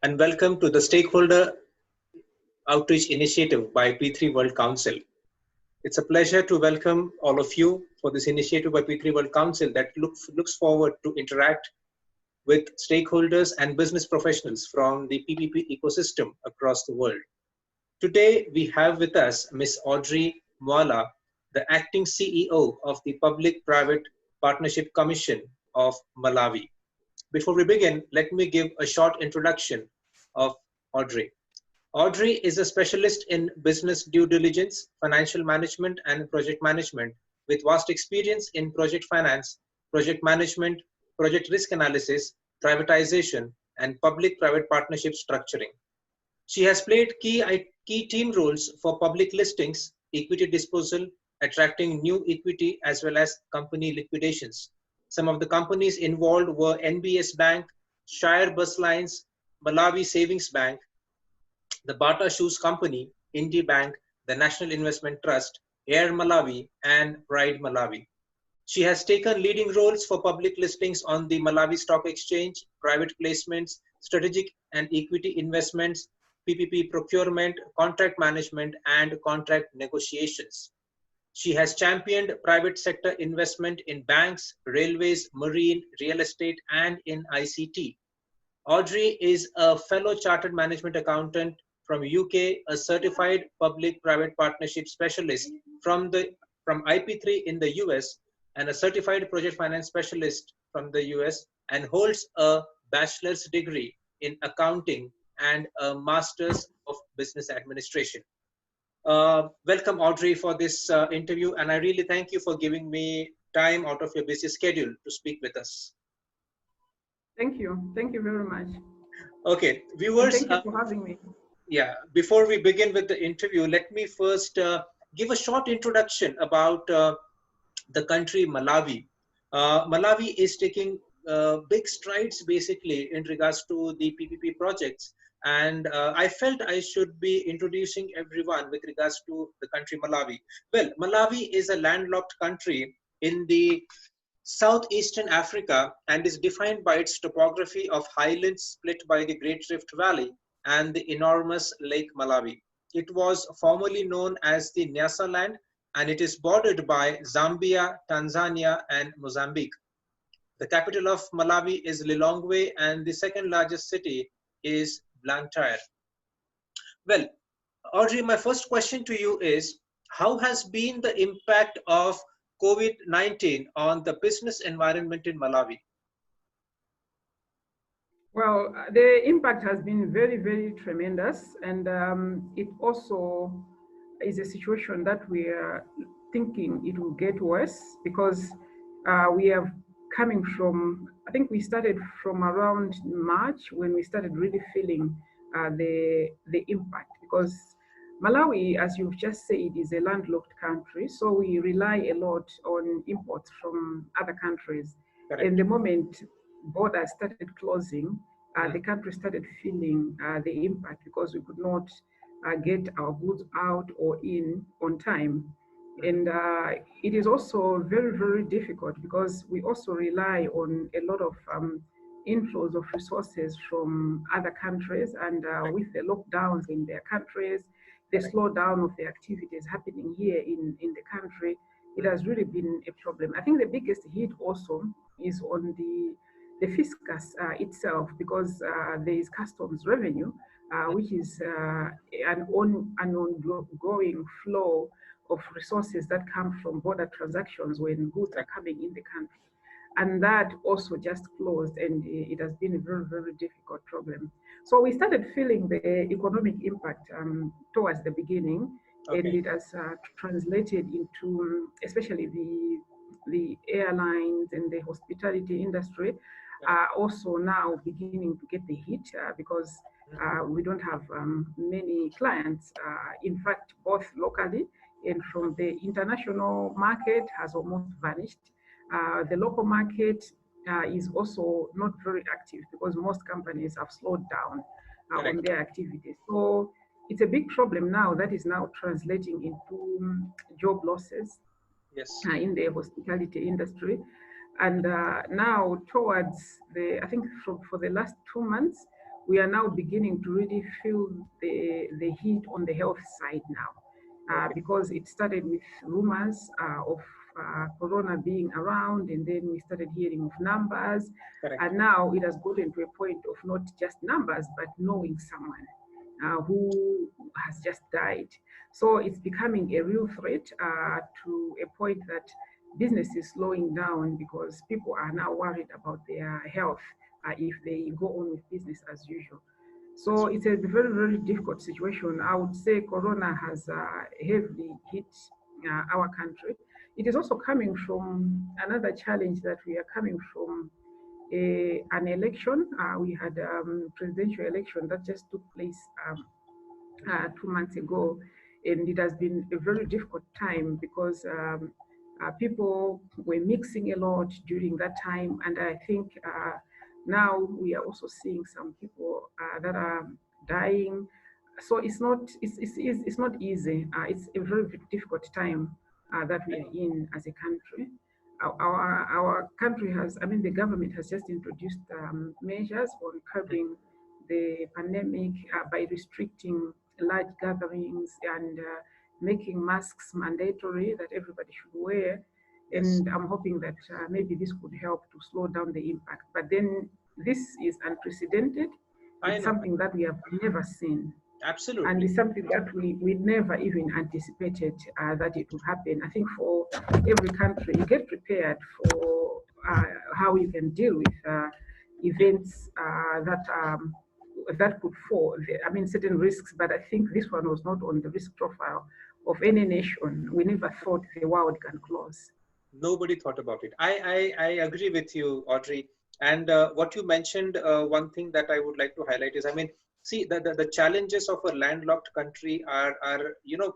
and welcome to the Stakeholder Outreach Initiative by P3 World Council. It's a pleasure to welcome all of you for this initiative by P3 World Council that looks forward to interact with stakeholders and business professionals from the PPP ecosystem across the world. Today, we have with us Ms. Audrey Mwala, the acting CEO of the Public-Private Partnership Commission of Malawi. Before we begin, let me give a short introduction of Audrey. Audrey is a specialist in business due diligence, financial management, and project management with vast experience in project finance, project management, project risk analysis, privatization, and public-private partnership structuring. She has played key team roles for public listings, equity disposal, attracting new equity, as well as company liquidations. Some of the companies involved were NBS Bank, Shire Bus Lines, Malawi Savings Bank, the Bata Shoes Company, Indie Bank, the National Investment Trust, Air Malawi, and Ride Malawi. She has taken leading roles for public listings on the Malawi Stock Exchange, private placements, strategic and equity investments, PPP procurement, contract management, and contract negotiations. She has championed private sector investment in banks, railways, marine, real estate, and in ICT. Audrey is a fellow chartered management accountant from UK, a certified public-private partnership specialist from IP3 in the US, and a certified project finance specialist from the US, and holds a bachelor's degree in accounting and a master's of business administration. Welcome, Audrey, for this interview, and I really thank you for giving me time out of your busy schedule to speak with us. Thank you. Thank you very much. Okay, viewers. And thank you for having me. Yeah, before we begin with the interview, let me first give a short introduction about the country Malawi. Malawi is taking big strides basically in regards to the PPP projects. And I felt I should be introducing everyone with regards to the country Malawi. Well, Malawi is a landlocked country in the southeastern Africa and is defined by its topography of highlands split by the Great Rift Valley and the enormous Lake Malawi. It was formerly known as the Nyasa land, and it is bordered by Zambia, Tanzania, and Mozambique. The capital of Malawi is Lilongwe, and the second largest city is Blantyre. Well, Audrey, my first question to you is, how has been the impact of COVID-19 on the business environment in Malawi? Well, the impact has been very, very tremendous. And it also is a situation that we are thinking it will get worse because we are coming from, I think we started from around March when we started really feeling the impact, because Malawi, as you've just said, is a landlocked country, so we rely a lot on imports from other countries. Correct. And the moment borders started closing, the country started feeling the impact because we could not get our goods out or in on time. And it is also very, very difficult because we also rely on a lot of inflows of resources from other countries, and with the lockdowns in their countries, the slowdown of the activities happening here in the country, it has really been a problem. I think the biggest hit also is on the fiscus itself, because there is customs revenue, which is an ongoing flow of resources that come from border transactions when goods are coming in the country. And that also just closed, and it has been a very, very difficult problem. So we started feeling the economic impact towards the beginning, and it has translated into, especially the airlines and the hospitality industry are also now beginning to get the hit because we don't have many clients. In fact, both locally and from the international market has almost vanished. The local market is also not very active because most companies have slowed down on their activities. So it's a big problem now that is now translating into job losses in the hospitality industry. And now towards I think for the last 2 months, we are now beginning to really feel the heat on the health side now, Okay. because it started with rumors of corona being around, and then we started hearing of numbers, Correct. and now it has gotten to a point of not just numbers, but knowing someone who has just died. So it's becoming a real threat to a point that business is slowing down because people are now worried about their health if they go on with business as usual. So it's a very, very difficult situation. I would say Corona has heavily hit our country. It is also coming from another challenge that we are coming from an election. We had presidential election that just took place 2 months ago, and it has been a very difficult time because people were mixing a lot during that time, and I think now we are also seeing some people that are dying. So it's not easy. It's a very difficult time that we are in as a country. Our country has, I mean, the government has just introduced measures on curbing the pandemic by restricting large gatherings and making masks mandatory that everybody should wear. Yes. And I'm hoping that maybe this could help to slow down the impact. But then this is unprecedented. I It's know. something that we have never seen. And Absolutely. it's something that we never even anticipated that it would happen. I think for every country, you get prepared for how you can deal with events that could fall. I mean, certain risks, but I think this one was not on the risk profile of any nation. We never thought the world can close. Nobody thought about it. I agree with you, Audrey. And what you mentioned, one thing that I would like to highlight is, I mean, see, the challenges of a landlocked country are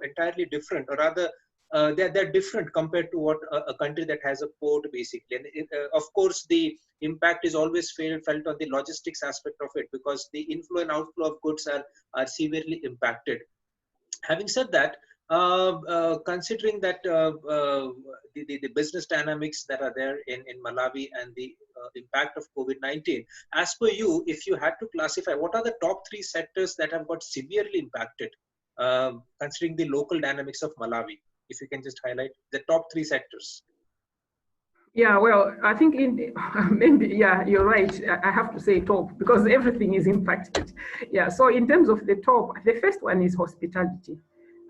entirely different, or rather, they're different compared to what a country that has a port, basically. And of course, the impact is always felt on the logistics aspect of it, because the inflow and outflow of goods are severely impacted. Having said that, considering that the business dynamics that are there in Malawi and the impact of COVID-19, as per you, if you had to classify, what are the top three sectors that have got severely impacted, considering the local dynamics of Malawi? If you can just highlight the top three sectors. Yeah, well, I think maybe, yeah, you're right. I have to say top because everything is impacted. Yeah, so in terms of the top, the first one is hospitality.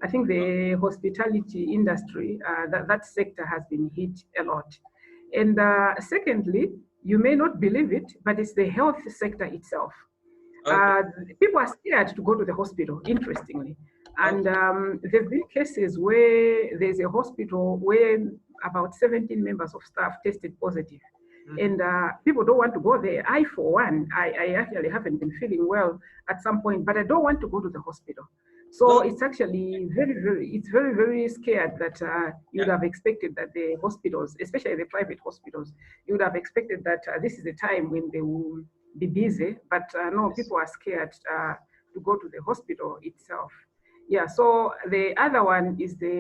I think the hospitality industry, that sector has been hit a lot. And secondly, you may not believe it, but it's the health sector itself. Okay. People are scared to go to the hospital, interestingly. And Okay. there have been cases where there's a hospital where about 17 members of staff tested positive. And people don't want to go there. I, for one, I actually haven't been feeling well at some point, but I don't want to go to the hospital. So No. it's actually very, very scared that you would Yeah. have expected that the hospitals, especially the private hospitals, you would have expected that this is the time when they will be busy, but no, Yes. people are scared to go to the hospital itself. Yeah, so the other one is the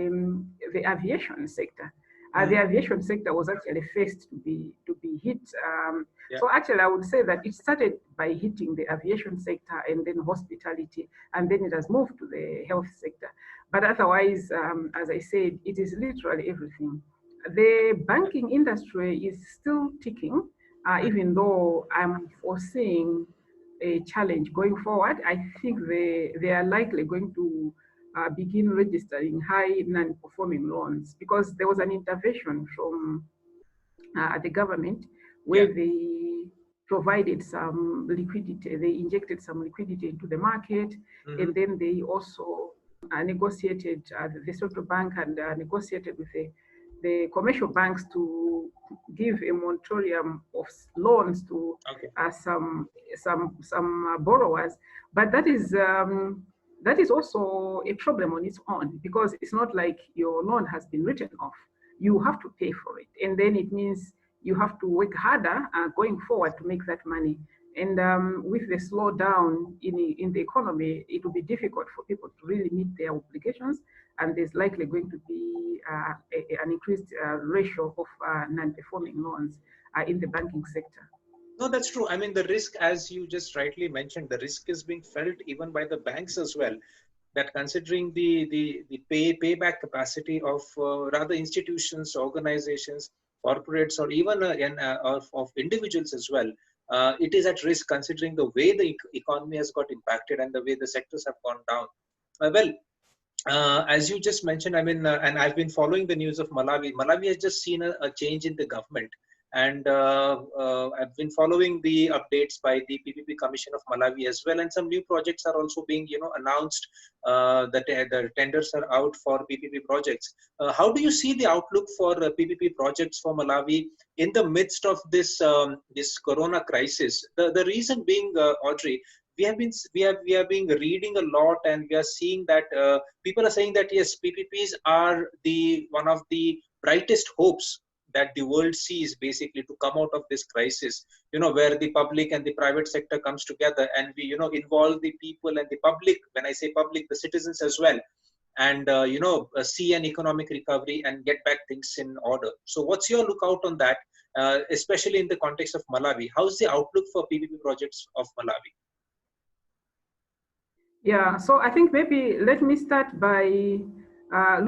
aviation sector. The aviation sector was actually first to be hit. Yeah. So actually, I would say that it started by hitting the aviation sector and then hospitality, and then it has moved to the health sector. But otherwise, as I said, it is literally everything. The banking industry is still ticking, even though I'm foreseeing a challenge going forward. I think they are likely going to begin registering high non-performing loans because there was an intervention from the government Yeah. where they provided some liquidity, they injected some liquidity into the market, and then they also negotiated, the central bank and negotiated with the commercial banks to give a moratorium of loans to Okay. some borrowers. But that is also a problem on its own because it's not like your loan has been written off. You have to pay for it, and then it means you have to work harder going forward to make that money. And with the slowdown in the economy, it will be difficult for people to really meet their obligations, and there's likely going to be an increased ratio of non-performing loans in the banking sector. No, that's true. I mean, the risk, as you just rightly mentioned, the risk is being felt even by the banks as well. That considering the payback capacity of rather institutions, organizations, corporates, or even of individuals as well, it is at risk considering the way the economy has got impacted and the way the sectors have gone down. Well, as you just mentioned, I mean, and I've been following the news of Malawi. Malawi has just seen a change in the government, and I've been following the updates by the PPP Commission of Malawi as well. And some new projects are also being, announced. That the tenders are out for PPP projects. How do you see the outlook for PPP projects for Malawi in the midst of this Corona crisis? The reason being, Audrey, we have been reading a lot, and we are seeing that people are saying that yes, PPPs are the one of the brightest hopes that the world sees basically to come out of this crisis, where the public and the private sector comes together, and we involve the people and the public. When I say public, the citizens as well, and see an economic recovery and get back things in order. So what's your lookout on that, especially in the context of Malawi? How's the outlook for PPP projects of Malawi? Yeah, so I think maybe let me start by I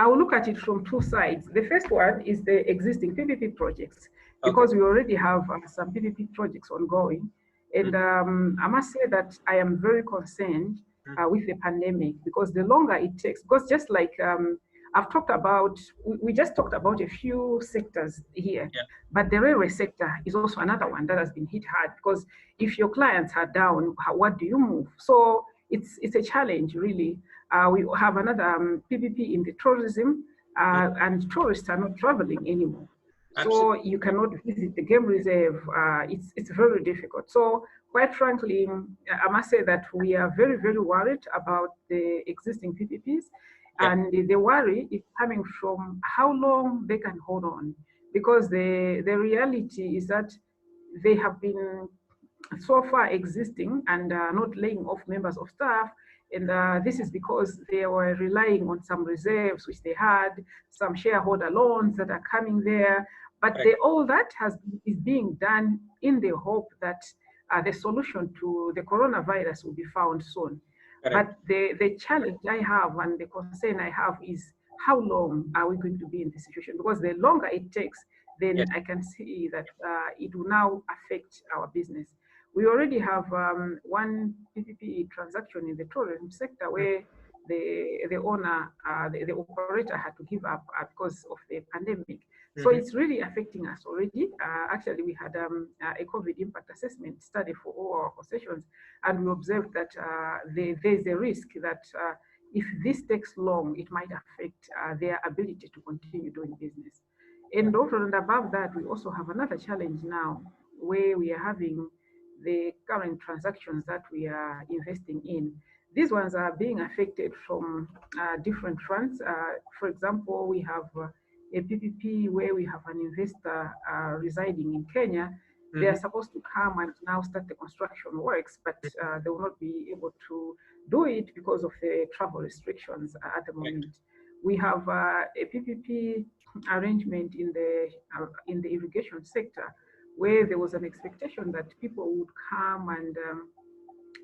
will look at it from two sides. The first one is the existing PPP projects, because Okay. we already have some PPP projects ongoing. And I must say that I am very concerned with the pandemic, because the longer it takes, because just like I've talked about, we just talked about a few sectors here, Yeah. but the railway sector is also another one that has been hit hard, because if your clients are down, what do you move? So it's a challenge, really. We have another PPP in the tourism, and tourists are not traveling anymore. So Absolutely. you cannot visit the game reserve. It's very difficult. So quite frankly, I must say that we are very, very worried about the existing PPPs. Yeah. And the worry is coming from how long they can hold on. Because the reality is that they have been so far existing and not laying off members of staff. And this is because they were relying on some reserves which they had, some shareholder loans that are coming there. But all that is being done in the hope that the solution to the coronavirus will be found soon. Correct. But the challenge I have and the concern I have is, how long are we going to be in this situation? Because the longer it takes, then Yes. I can see that it will now affect our business. We already have one PPP transaction in the tourism sector where the owner, the operator had to give up because of the pandemic. So it's really affecting us already. Actually, we had a COVID impact assessment study for all our concessions, and we observed that there's a risk that if this takes long, it might affect their ability to continue doing business. And over and above that, we also have another challenge now, where we are having the current transactions that we are investing in. These ones are being affected from different fronts. For example, we have a PPP where we have an investor residing in Kenya. They are supposed to come and now start the construction works, but they will not be able to do it because of the travel restrictions at the moment. We have a PPP arrangement in the irrigation sector, where there was an expectation that people would come and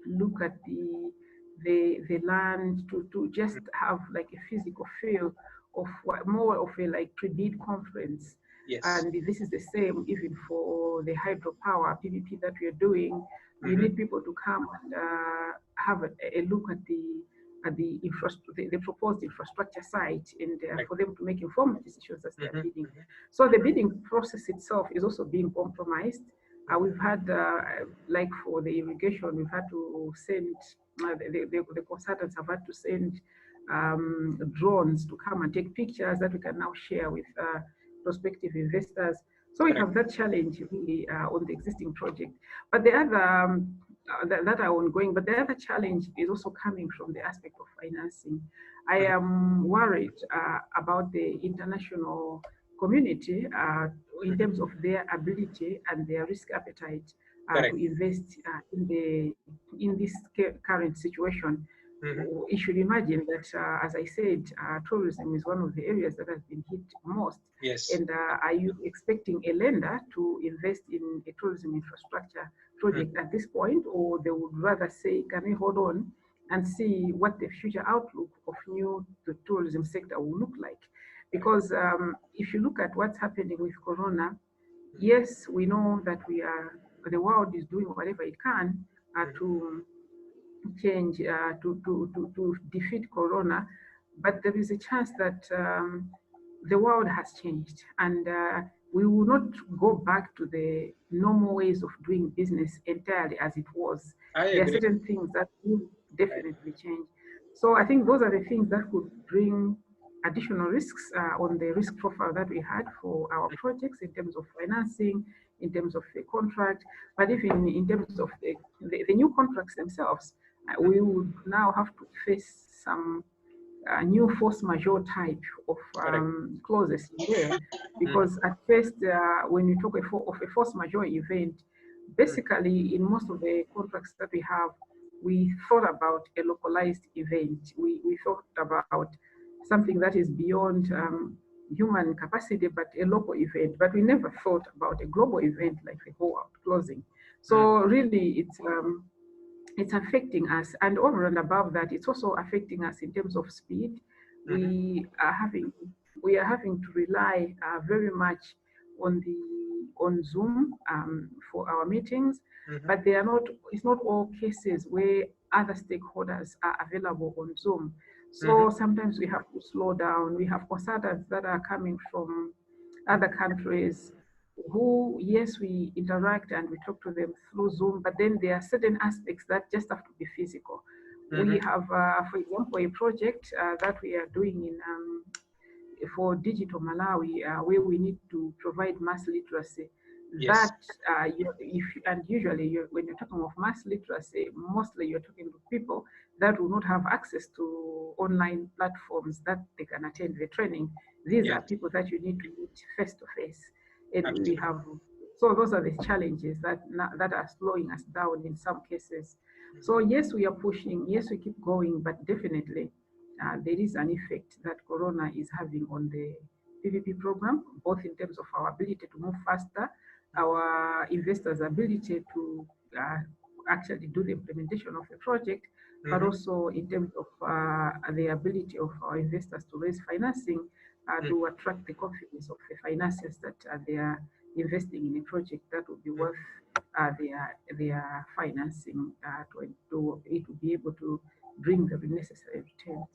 look at the land to just have like a physical feel of more of a like pre-bid conference. Yes. And this is the same even for the hydropower PPP that we are doing. We need people to come and have a look at the proposed infrastructure site, and for them to make informed decisions as they're bidding. So the bidding process itself is also being compromised. We've had, like for the irrigation, we've had to send, the consultants have had to send drones to come and take pictures that we can now share with prospective investors. So we have that challenge really on the existing project. But the other, that are ongoing, but the other challenge is also coming from the aspect of financing. I am worried about the international community in terms of their ability and their risk appetite to invest in this current situation. you should imagine that, as I said, tourism is one of the areas that has been hit most. Yes. And are you expecting a lender to invest in a tourism infrastructure project at this point, or they would rather say, can we hold on and see what the future outlook of the tourism sector will look like? Because if you look at what's happening with Corona, yes, we know that the world is doing whatever it can to change, to defeat Corona, but there is a chance that the world has changed, and we will not go back to the normal ways of doing business entirely as it was. I There are agree. certain things that will definitely change. So I think those are the things that could bring additional risks on the risk profile that we had for our projects in terms of financing, in terms of the contract, but even in terms of the new contracts themselves. We would now have to face some new force majeure type of clauses in there, because at first, when you talk of a force majeure event, basically in most of the contracts that we have, we thought about a localized event. We thought about something that is beyond human capacity, but a local event. But we never thought about a global event like the whole out closing. So really, it's affecting us, and over and above that, it's also affecting us in terms of speed. We are having to rely very much on Zoom for our meetings, but they are not. It's not all cases where other stakeholders are available on Zoom. So sometimes we have to slow down. We have consultants that are coming from other countries who, yes, we interact and we talk to them through Zoom, but then there are certain aspects that just have to be physical. We have, for example, a project that we are doing for Digital Malawi, where we need to provide mass literacy. Yes. That usually when you're talking of mass literacy, mostly you're talking to people that will not have access to online platforms that they can attend the training. These are people that you need to meet face to face, and Absolutely. we have. So those are the challenges that are slowing us down in some cases. So yes, we are pushing. Yes, we keep going, but definitely there is an effect that Corona is having on the PPP program, both in terms of our ability to move faster, our investors' ability to actually do the implementation of the project, but also in terms of the ability of our investors to raise financing to attract the confidence of the financiers that they are investing in a project that will be worth their financing to it will be able to bring the necessary returns.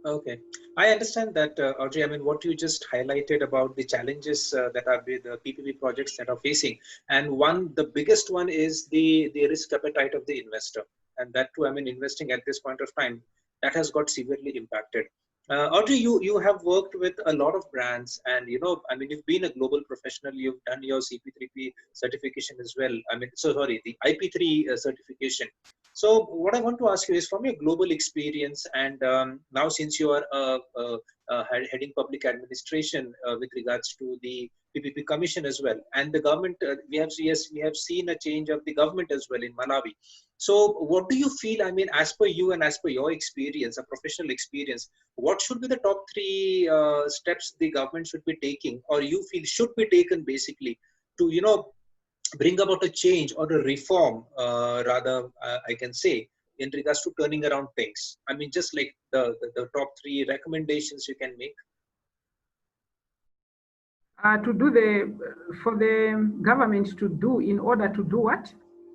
Okay, I understand that, Audrey. I mean, what you just highlighted about the challenges that are with the PPP projects that are facing, and the biggest one is the risk appetite of the investor, and that too, I mean, investing at this point of time, that has got severely impacted. Audrey, you have worked with a lot of brands, and I mean, you've been a global professional. You've done your CP3P certification as well. I mean, so sorry, the IP3 certification. So what I want to ask you is, from your global experience, and now since you are heading public administration with regards to the PPP Commission as well, and the government, we have seen a change of the government as well in Malawi. So what do you feel? I mean, as per you and as per your experience, a professional experience, what should be the top three steps the government should be taking, or you feel should be taken, basically, to bring about a change or a reform, rather, I can say, in regards to turning around things? I mean, just like the top three recommendations you can make. For the government to do, in order to do what?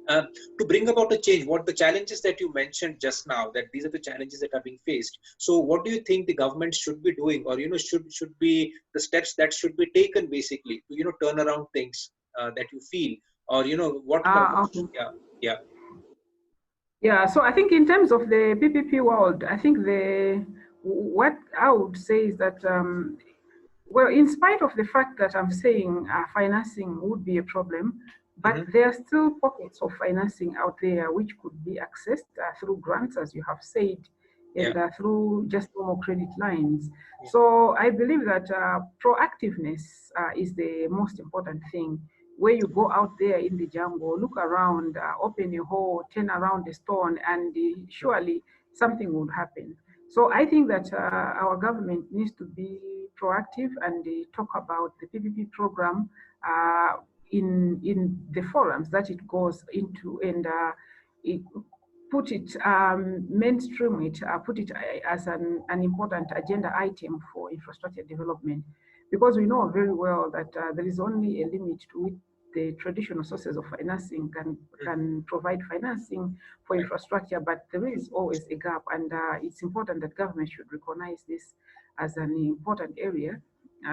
To bring about a change, what the challenges that you mentioned just now, that these are the challenges that are being faced. So what do you think the government should be doing, or should be the steps that should be taken, basically, to turn around things that you feel, or what Okay. yeah. Yeah, so I think in terms of the PPP world, I think what I would say is that, well, in spite of the fact that I'm saying financing would be a problem, but there are still pockets of financing out there which could be accessed through grants, as you have said, and through just normal credit lines. So I believe that proactiveness is the most important thing. Where you go out there in the jungle, look around, open a hole, turn around a stone, and surely something would happen. So I think that our government needs to be proactive and talk about the PPP program in the forums that it goes into, and it, put it, mainstream it, put it as an important agenda item for infrastructure development, because we know very well that there is only a limit to which the traditional sources of financing can provide financing for infrastructure, but there is always a gap, and it's important that government should recognize this as an important area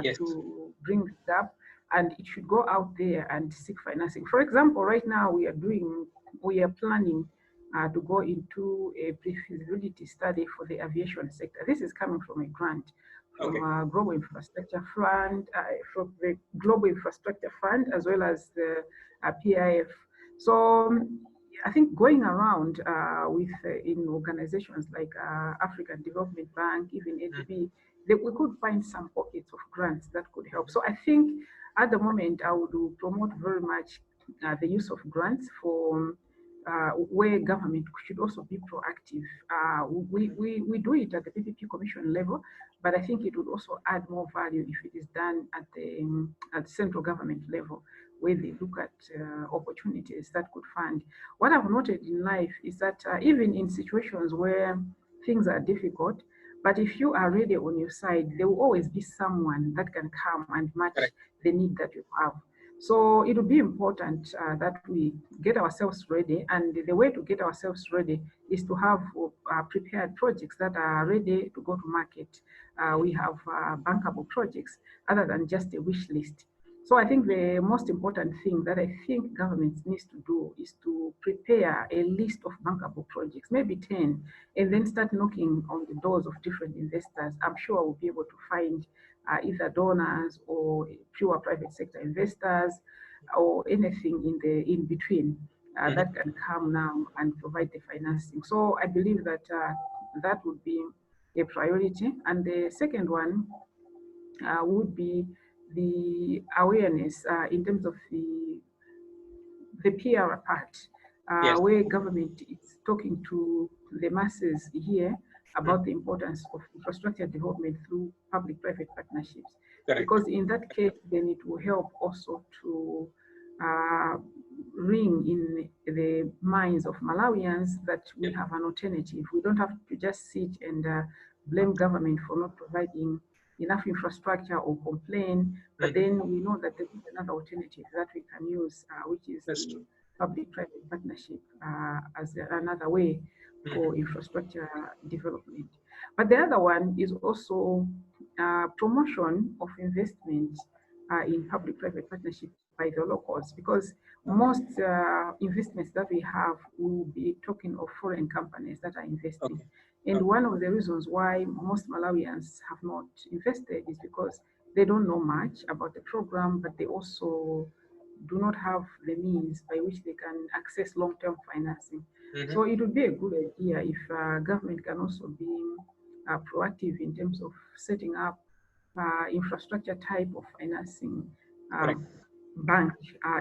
Yes. to bring the gap, and it should go out there and seek financing. For example, right now we are planning to go into a pre-feasibility study for the aviation sector. This is coming from a grant from Global Infrastructure Fund, from the Global Infrastructure Fund, as well as the PIF. So I think going around with in organizations like African Development Bank, even ADB, we could find some pockets of grants that could help. So I think at the moment I would promote very much the use of grants for where government should also be proactive. We do it at the PPP Commission level, but I think it would also add more value if it is done at the central government level, where they look at opportunities that could fund. What I've noted in life is that even in situations where things are difficult, but if you are ready on your side, there will always be someone that can come and match the need that you have. So it will be important that we get ourselves ready, and the way to get ourselves ready is to have prepared projects that are ready to go to market. We have bankable projects other than just a wish list. So I think the most important thing that I think government needs to do is to prepare a list of bankable projects, maybe 10, and then start knocking on the doors of different investors. I'm sure we'll be able to find either donors or pure private sector investors or anything in between that can come now and provide the financing. So I believe that that would be a priority. And the second one would be the awareness in terms of the PR part, where government is talking to the masses here about the importance of infrastructure development through public-private partnerships. Because in that case, then it will help also to ring in the minds of Malawians that we have an alternative. We don't have to just sit and blame government for not providing enough infrastructure or complain, but then we know that there is another alternative that we can use, which is the public-private partnership as another way for infrastructure development. But the other one is also promotion of investment in public-private partnership by the locals, because most investments that we have will be talking of foreign companies that are investing. And one of the reasons why most Malawians have not invested is because they don't know much about the program, but they also do not have the means by which they can access long-term financing. So it would be a good idea if government can also be proactive in terms of setting up infrastructure type of financing bank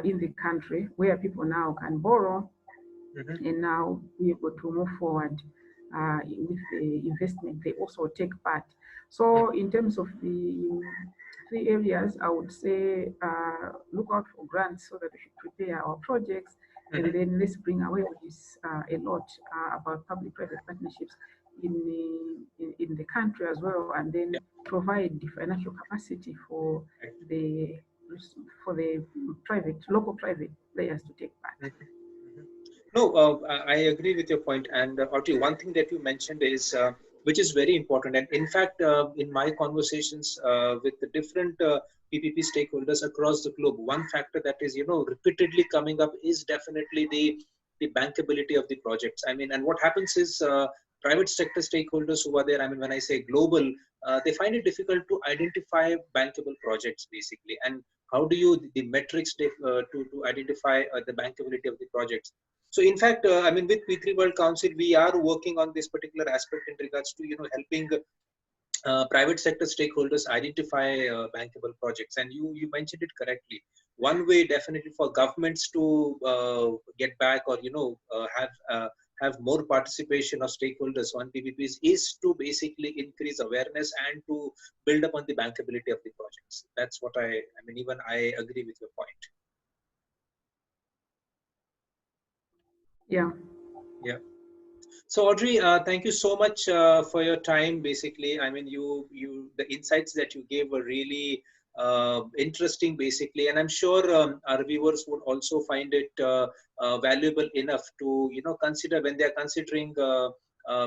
in the country, where people now can borrow and now be able to move forward with the investment they also take part. So in terms of the 3 areas, I would say look out for grants so that we should prepare our projects, and then let's bring awareness a lot about public-private partnerships in the country as well, and then provide the financial capacity for the local private players to take part. No, I agree with your point. And Audrey, one thing that you mentioned is, which is very important. And in fact, in my conversations with the different PPP stakeholders across the globe, one factor that is, repeatedly coming up is definitely the bankability of the projects. I mean, and what happens is private sector stakeholders who are there, I mean, when I say global, they find it difficult to identify bankable projects, basically. And how do you, the metrics to identify the bankability of the projects? So in fact, I mean, with P3 World Council, we are working on this particular aspect in regards to, helping private sector stakeholders identify bankable projects. And you mentioned it correctly. One way definitely for governments to get back or, have have more participation of stakeholders on PPPs is to basically increase awareness and to build upon the bankability of the projects. That's what I mean, even I agree with your point. Yeah. Yeah. So Audrey, thank you so much for your time. Basically, I mean, the insights that you gave were really interesting, basically, and I'm sure our viewers would also find it valuable enough to consider when they are considering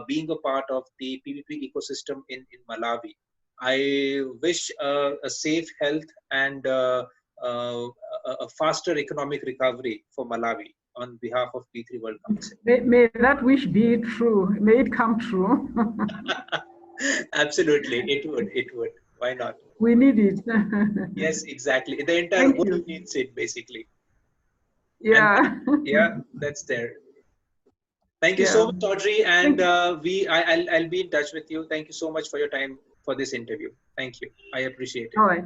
being a part of the PPP ecosystem in Malawi. I wish a safe health and a faster economic recovery for Malawi on behalf of P3 World Council. May that wish be true. May it come true. Absolutely, it would. Why not? We need it. Yes, exactly. The entire Thank world you. needs it, basically. And Yeah. yeah, that's there. Thank you so Yeah. much, Audrey. And Thank you. I'll be in touch with you. Thank you so much for your time for this interview. Thank you. I appreciate it. All right.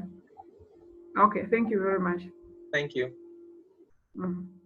Okay. Thank you very much. Thank you. Mhm.